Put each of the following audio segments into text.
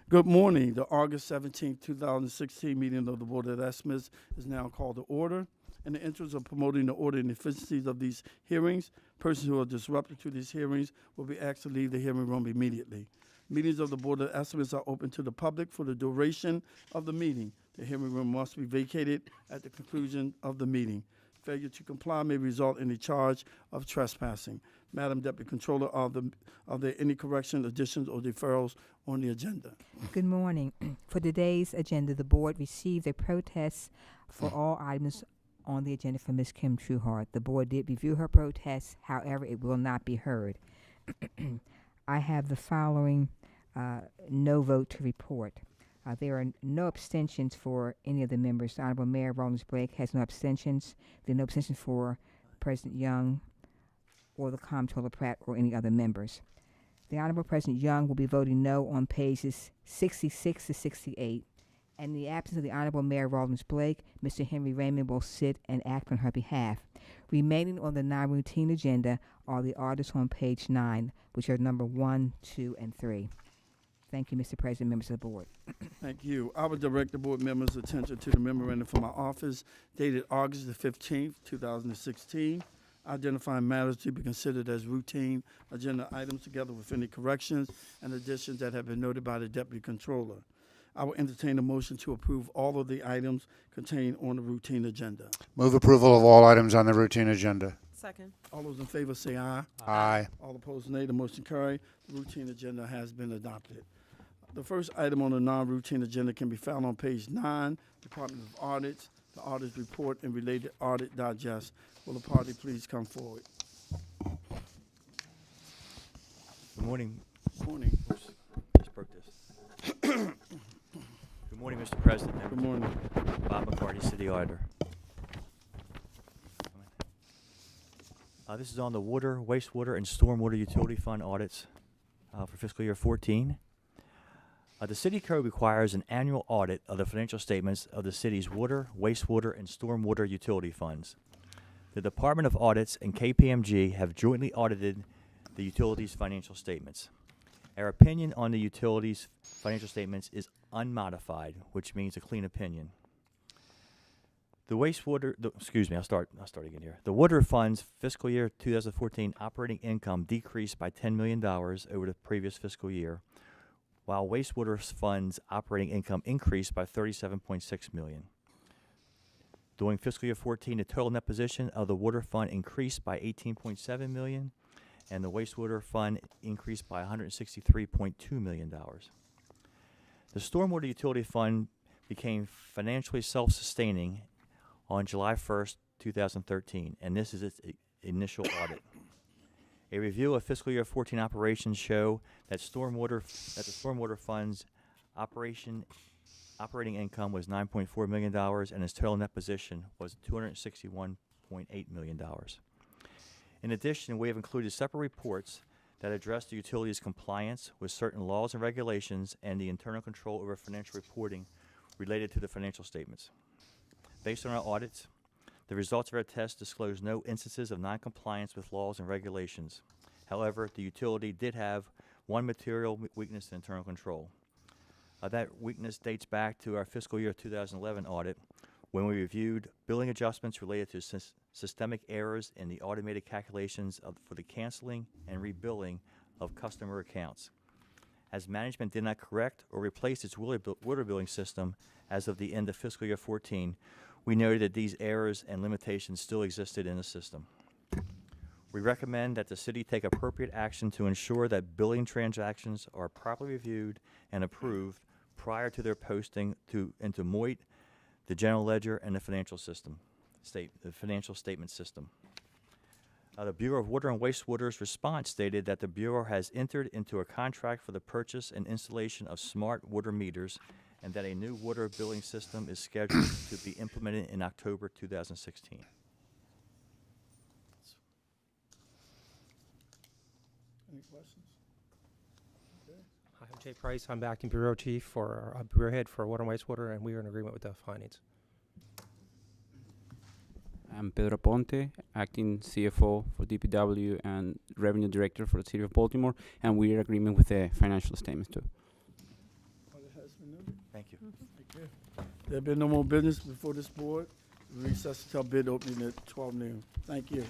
Good morning. The August 17, 2016 meeting of the Board of Estimates is now called to order. In the interest of promoting the order and efficiencies of these hearings, persons who are disruptive to these hearings will be asked to leave the hearing room immediately. Meetings of the Board of Estimates are open to the public for the duration of the meeting. The hearing room must be vacated at the conclusion of the meeting. Failure to comply may result in a charge of trespassing. Madam Deputy Controller, are there any corrections, additions, or deferrals on the agenda? Good morning. For today's agenda, the board received a protest for all items on the agenda from Ms. Kim Trueheart. The board did review her protest, however, it will not be heard. I have the following no vote to report. There are no abstentions for any of the members. The Honorable Mayor Rollins Blake has no abstentions. There are no abstentions for President Young or the Comptroller Pratt or any other members. The Honorable President Young will be voting no on pages 66 to 68. And in the absence of the Honorable Mayor Rollins Blake, Mr. Henry Raymond will sit and act on her behalf. Remaining on the non-routine agenda are the orders on page 9, which are number 1, 2, and 3. Thank you, Mr. President, members of the board. Thank you. I would direct the board members' attention to the memorandum from my office dated August the 15th, 2016, identifying matters to be considered as routine agenda items together with any corrections and additions that have been noted by the Deputy Controller. I will entertain a motion to approve all of the items contained on the routine agenda. Move approval of all items on the routine agenda. Second. All those in favor say aye. Aye. All opposed, nay. The motion carried. The routine agenda has been adopted. The first item on the non-routine agenda can be found on page 9, Department of Audits, the Audit Report, and related Audit Digest. Will the party please come forward? Good morning. Morning. Oops, just broke this. Good morning, Mr. President. Good morning. Bob McCarty, City Auditor. This is on the water, wastewater, and stormwater utility fund audits for fiscal year 14. The city code requires an annual audit of the financial statements of the city's water, wastewater, and stormwater utility funds. The Department of Audits and KPMG have jointly audited the utilities' financial statements. Our opinion on the utilities' financial statements is unmodified, which means a clean opinion. I'll start again here. The water fund's fiscal year 2014 operating income decreased by $10 million over the previous fiscal year, while wastewater fund's operating income increased by $37.6 million. During fiscal year 14, the total net position of the water fund increased by $18.7 million, and the wastewater fund increased by $163.2 million. The stormwater utility fund became financially self-sustaining on July 1st, 2013, and this is its initial audit. A review of fiscal year 14 operations show that the stormwater fund's operating income was $9.4 million, and its total net position was $261.8 million. In addition, we have included separate reports that address the utility's compliance with certain laws and regulations and the internal control over financial reporting related to the financial statements. Based on our audits, the results of our tests disclose no instances of noncompliance with laws and regulations. However, the utility did have one material weakness in internal control. That weakness dates back to our fiscal year 2011 audit, when we reviewed billing adjustments related to systemic errors in the automated calculations for the canceling and rebilling of customer accounts. As management did not correct or replace its water billing system as of the end of fiscal year 14, we noted that these errors and limitations still existed in the system. We recommend that the city take appropriate action to ensure that billing transactions are properly reviewed and approved prior to their posting into MOIT, the general ledger, and the financial statement system. The Bureau of Water and Wastewater's response stated that the Bureau has entered into a contract for the purchase and installation of smart water meters, and that a new water billing system is scheduled to be implemented in October 2016. Any questions? Hi, I'm Jay Price. I'm acting Bureau Chief for Bureau Head for Water and Wastewater, and we are in agreement with the findings. I'm Pedro Ponte, acting CFO for DPW and Revenue Director for the City of Baltimore, and we are in agreement with the financial statements too. Are There been no more business before this board. Recess until bid opening at 12 noon. Thank you.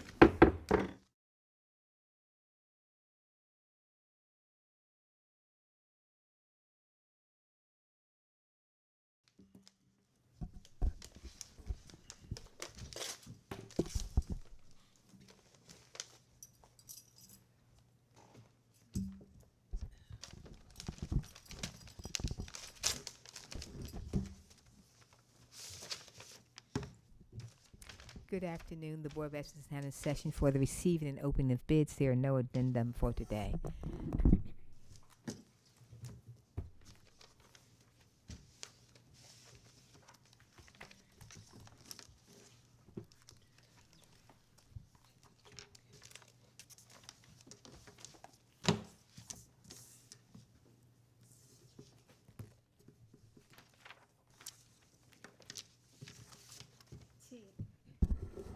Good afternoon. The Board of Ethics is now in session for the receiving and opening of bids. There are no addendum for today.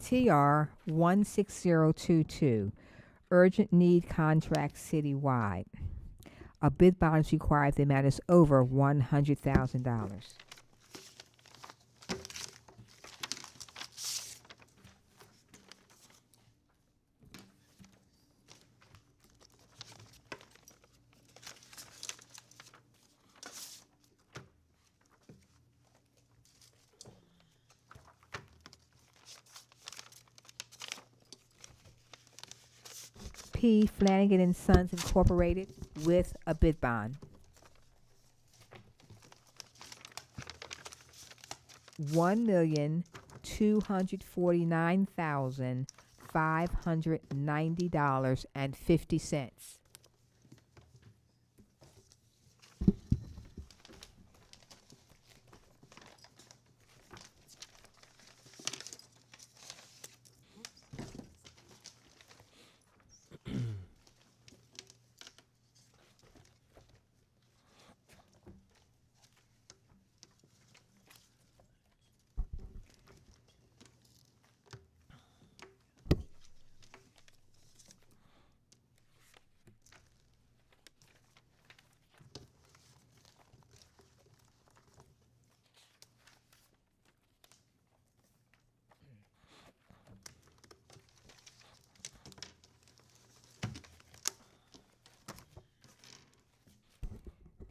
TR 16022, urgent need contract citywide. A bid bond is required if the amount is over $100,000. P. Flanagan and Sons Incorporated with a bid bond. $1,249,590.50.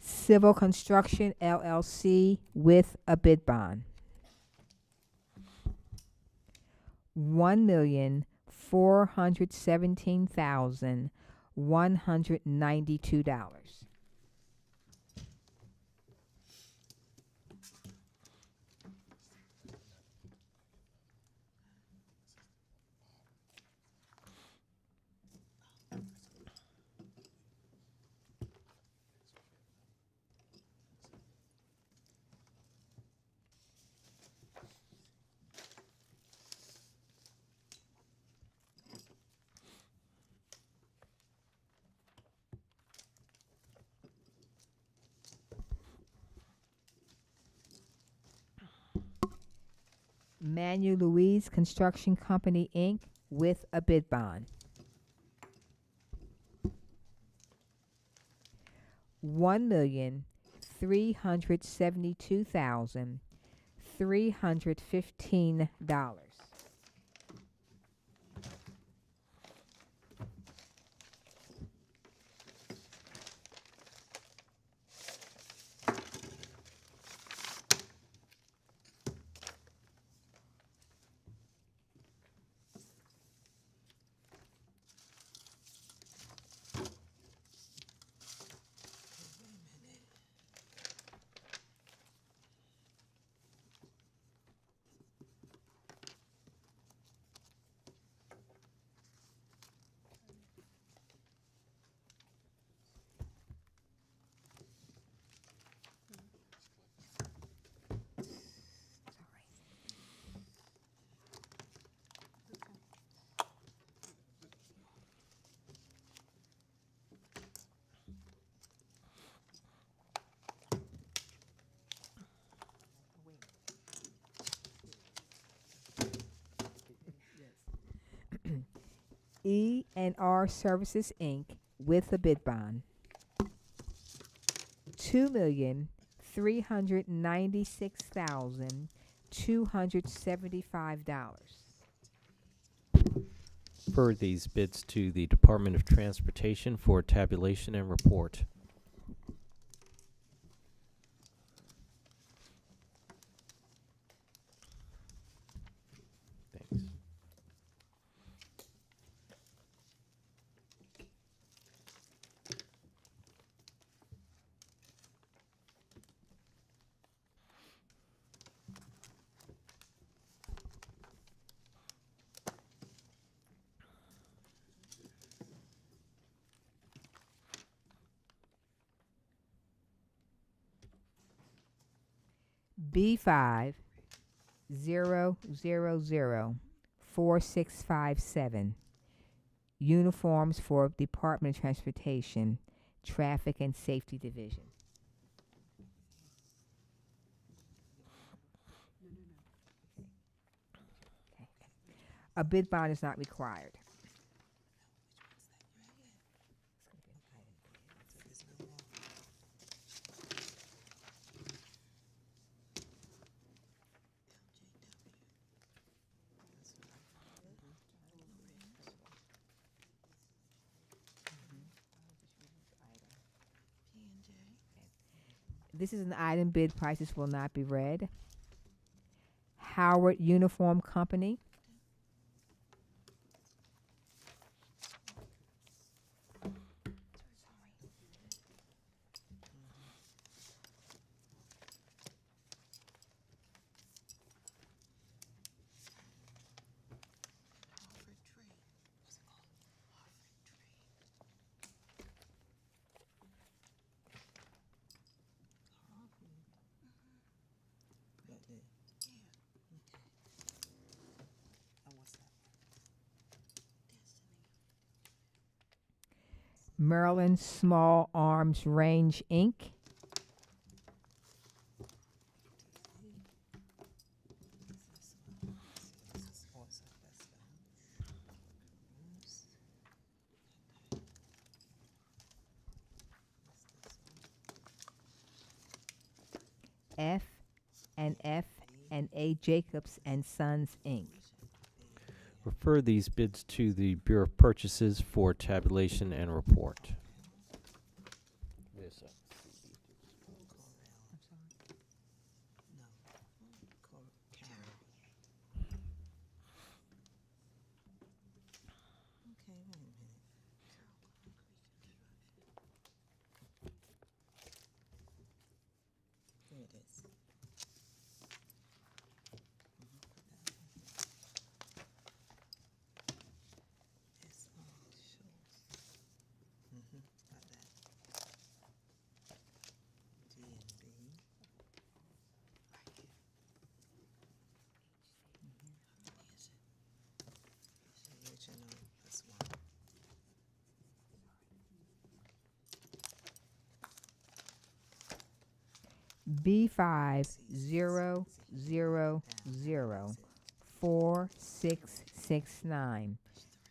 Civil Construction LLC with a bid bond. $1,417,192. Manu Louise Construction Company, Inc. with a bid bond. $1,372,315. E&R Services, Inc. with a bid bond. $396,275. Refer these bids to the Department of Transportation for tabulation and report. Thanks. B5000467. Uniforms for Department of Transportation, Traffic and Safety Division. A bid bond is not required. This is an item bid prices will not be read. Howard Uniform Company. Maryland Small Arms Range, Inc. F and A. Jacobs and Sons, Inc. Refer these bids to the Bureau of Purchases for tabulation and report. B50004669.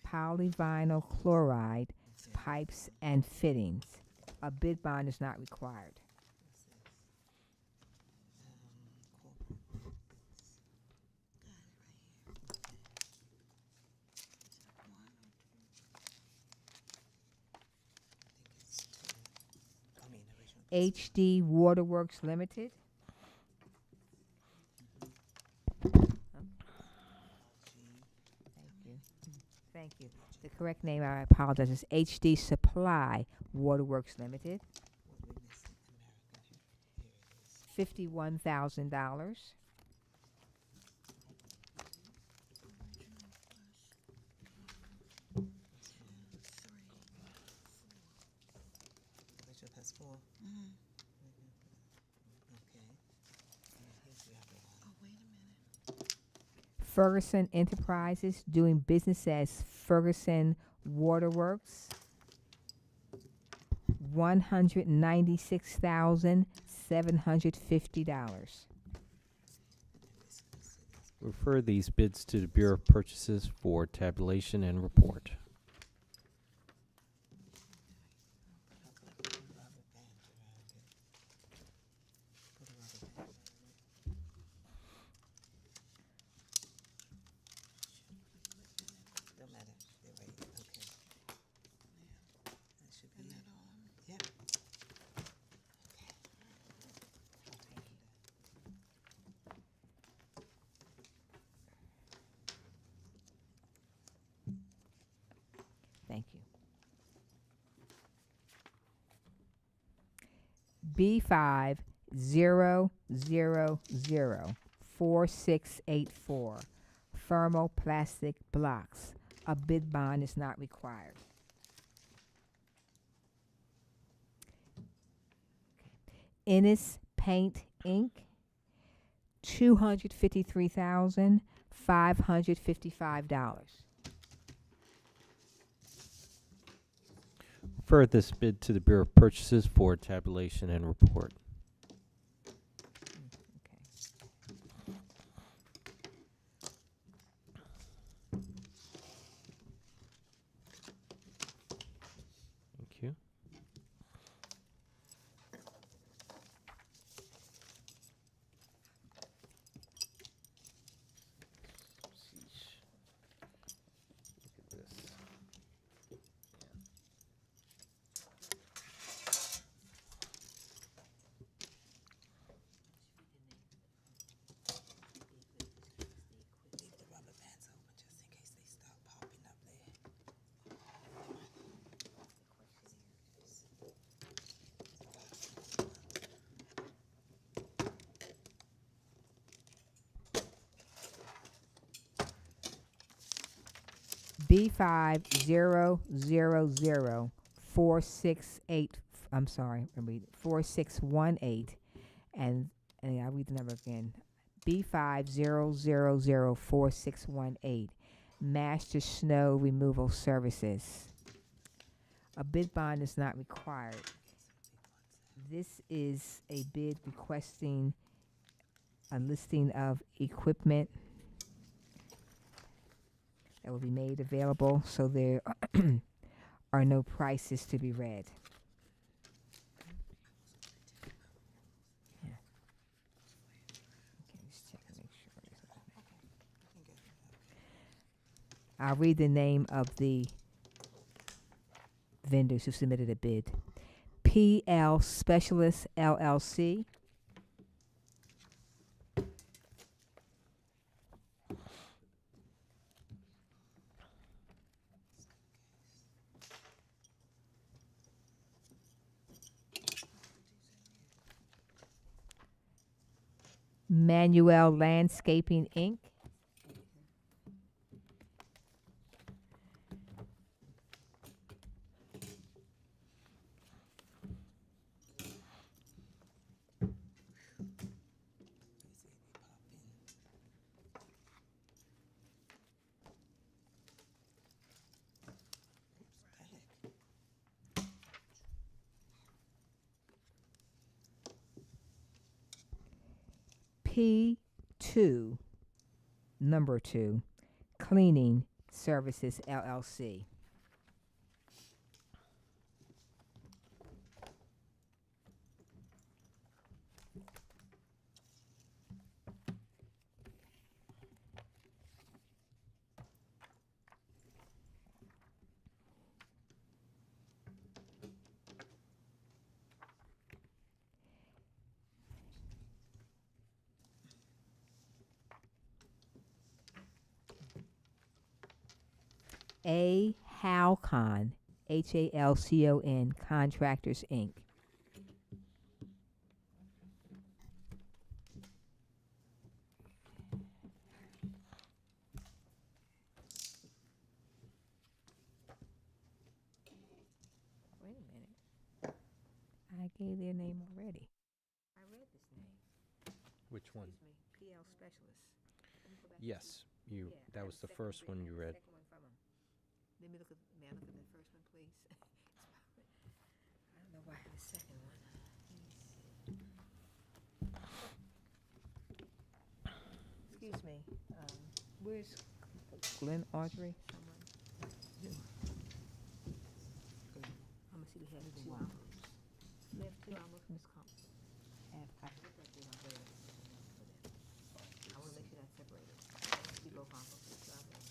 Polyvinyl chloride pipes and fittings. A bid bond is not required. HD Waterworks Limited. Thank you. The correct name, I apologize, is HD Supply Waterworks Limited. $51,000. Ferguson Enterprises, doing business as Ferguson Waterworks. $196,750. Refer these bids to the Bureau of Purchases for tabulation and report. letter. They're right. Okay. That should be it. Yep. Thank you. B50004684 thermoplastic blocks. A bid bond is not required. Ennis Paint Inc. $253,555. Refer this bid to the Bureau of Purchases for tabulation and report. Thank you. Look at this. Leave the rubber bands open just in case they start popping up there. B500046 I'm sorry, I'm reading 4618 and I'll read the number again. B50004618 Master Snow Removal Services. A bid bond is not required. This is a bid requesting a listing of equipment that will be made available, so there are no prices to be read. Yeah. Okay, just check and make sure. I'll read the name of the vendors who submitted a bid. PL Specialist LLC. Manuel Landscaping Inc. P2, number 2, Cleaning Services LLC. A. Halcon, HALCON Contractors, Inc. Wait a minute. I gave their name already. I read this name. Which one? Excuse me, PL Specialist. Let me go back to Yes, you. Yeah, That was the second first bid- one you read. Second one from 'em. Let me look at, may I look at the first one, please? I don't know why I have the second one. Let me see. Excuse me, where's Glenn Audrey? Someone? I'm gonna see, we have two envelopes. We have two envelopes, Ms. Comp. I looked at the envelope. I wanna make sure that's separated. See both envelopes, two envelopes.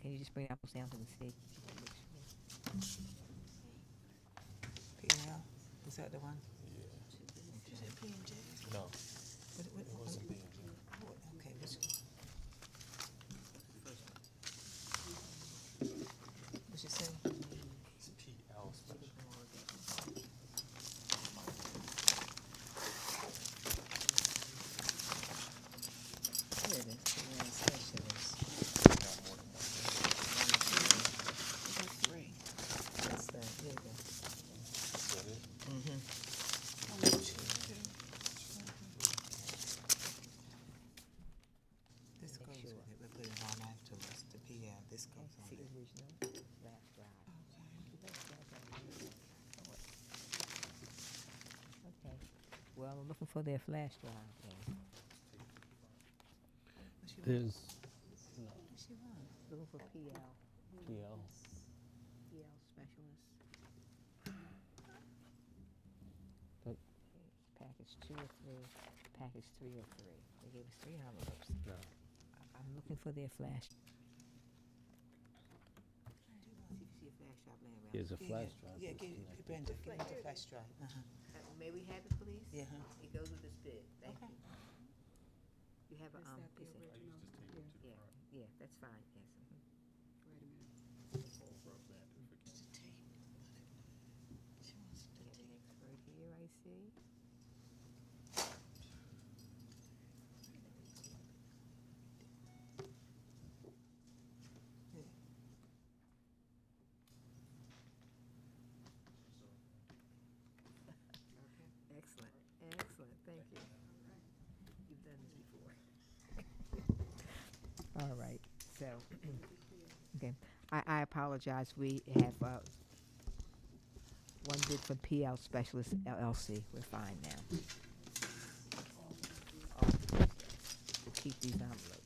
Can you just bring apples down to the seat? P&L, is that the one? Yeah. You said P&J? No. What, it wasn't P&J. Okay, which one? What you say? It's PL special. Here it is, P&L specialist. That's three. That's that, here you go. Mm-hmm. This goes with it, we put it on afterwards, the PL, this goes on See it. original, last drive. Okay. Well, I'm looking for their flash drive. Then. What she want? There's What she want? Looking for PL. PL. PL specialist. That- Package 2 or 3. Package 3 or 3. They gave us 3 envelopes. No. I'm looking for their flash. See if you see a flash drive laying around. Here's a flash drive. Yeah, give Brenda, give me the flash drive. May we have it, please? Yeah. It goes with this bid. Thank Okay. you. You have a Is that the piece of- original? Yeah. Yeah, that's fine. Yes. Wait a minute. The tape. She wants the Get tape. it right here. I see. Excellent. Excellent. Thank you. You've done this before. All right. So, okay. I apologize. We have one bid from PL Specialist LLC. We're fine now. Oh, yes. We'll keep these envelopes.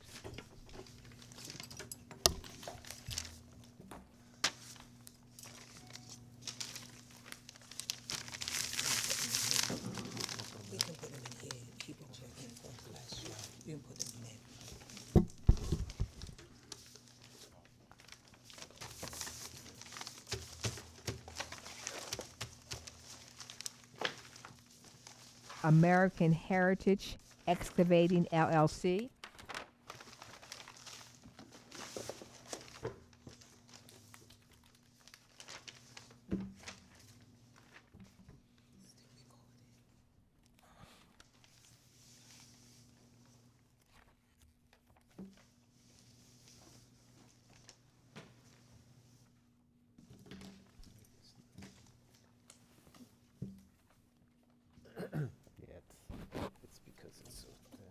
We can put them in here, keep it checking for flash drive. You can put them in there. American Heritage Excavating LLC. Yeah, it's because it's so thin.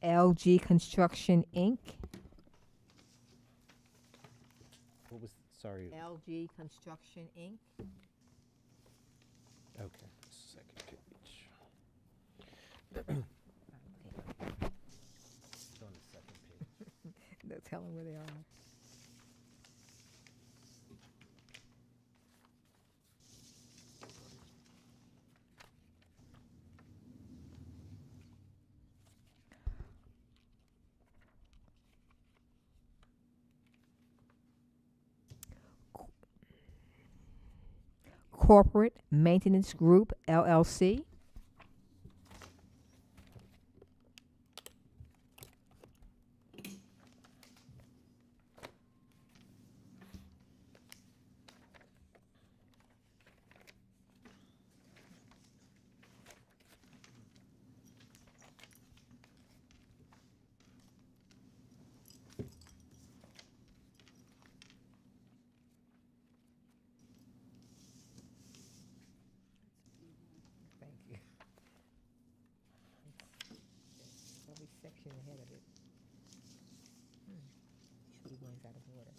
LG Construction Inc. What was, sorry, LG Construction Inc. okay, second page. Okay. It's on the second page. No, tell them where they are. Corporate Maintenance Group LLC. Thank you. It's every section ahead of it. P1's out of order.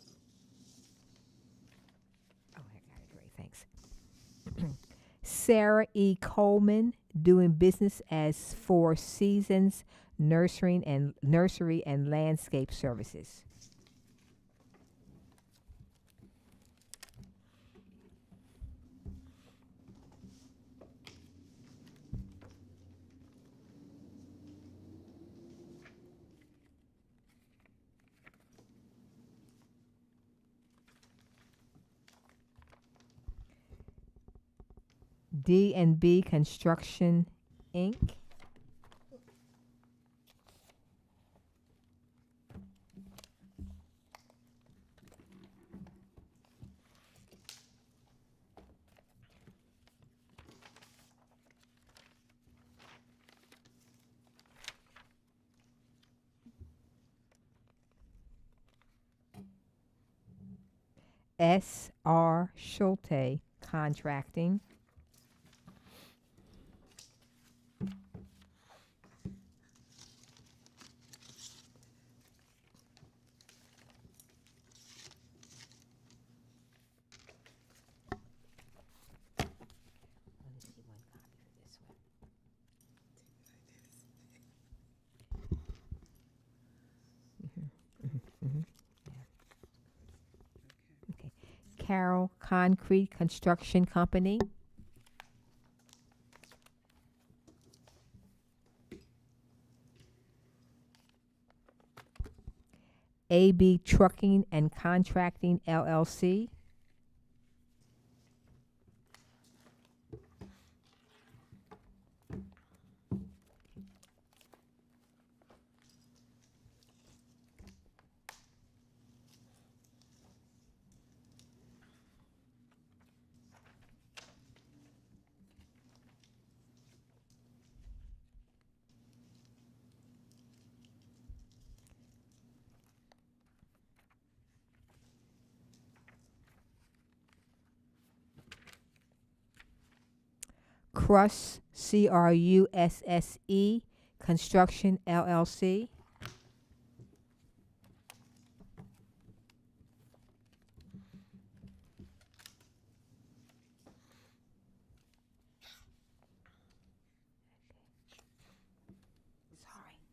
Oh, I got it. Great. Thanks. Sarah E. Coleman, doing business as Four Seasons Nursery and Landscape Services. D&B Construction, Inc. S.R. Schulte Contracting. Carroll Concrete Construction Company. AB Trucking and Contracting, LLC. Crusse, CRUSSE Construction, LLC.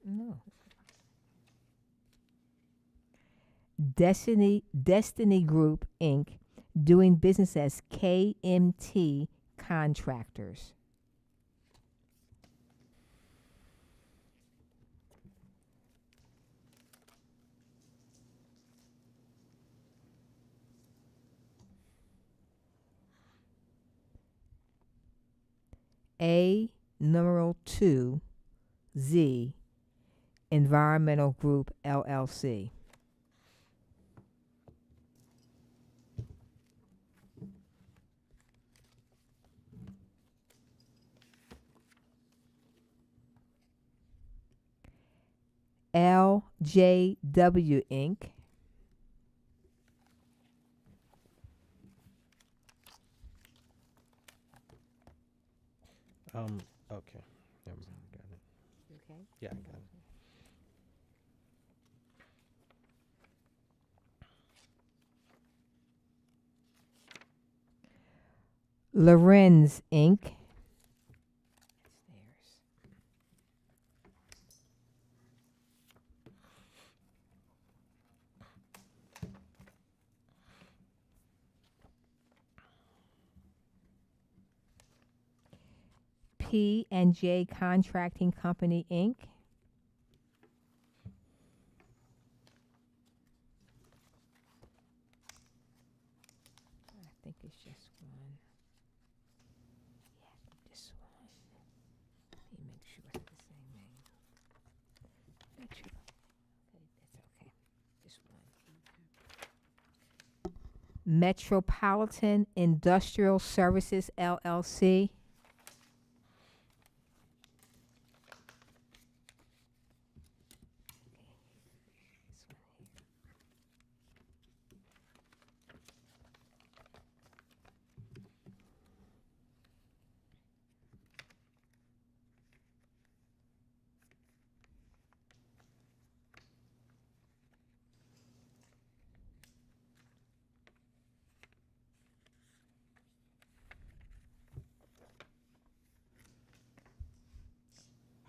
No. Destiny Group, Inc., doing business as KMT Contractors. A numeral 2 Z Environmental Group, LLC. LJW, Inc. Okay. Never mind. Got it. Okay. Yeah, I got it. Lorenz, Inc. P&J Contracting Company, Inc. I think it's just one. Yeah, just one. Let me make sure it's the same name. Metro. Okay, that's okay. Just one. Metropolitan Industrial Services, LLC.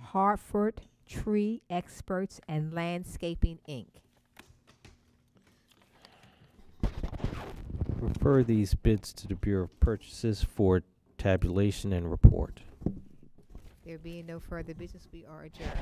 Hartford Tree Experts and Landscaping, Inc. Refer these bids to the Bureau of Purchases for tabulation and report. There being no further business, we are adjourned.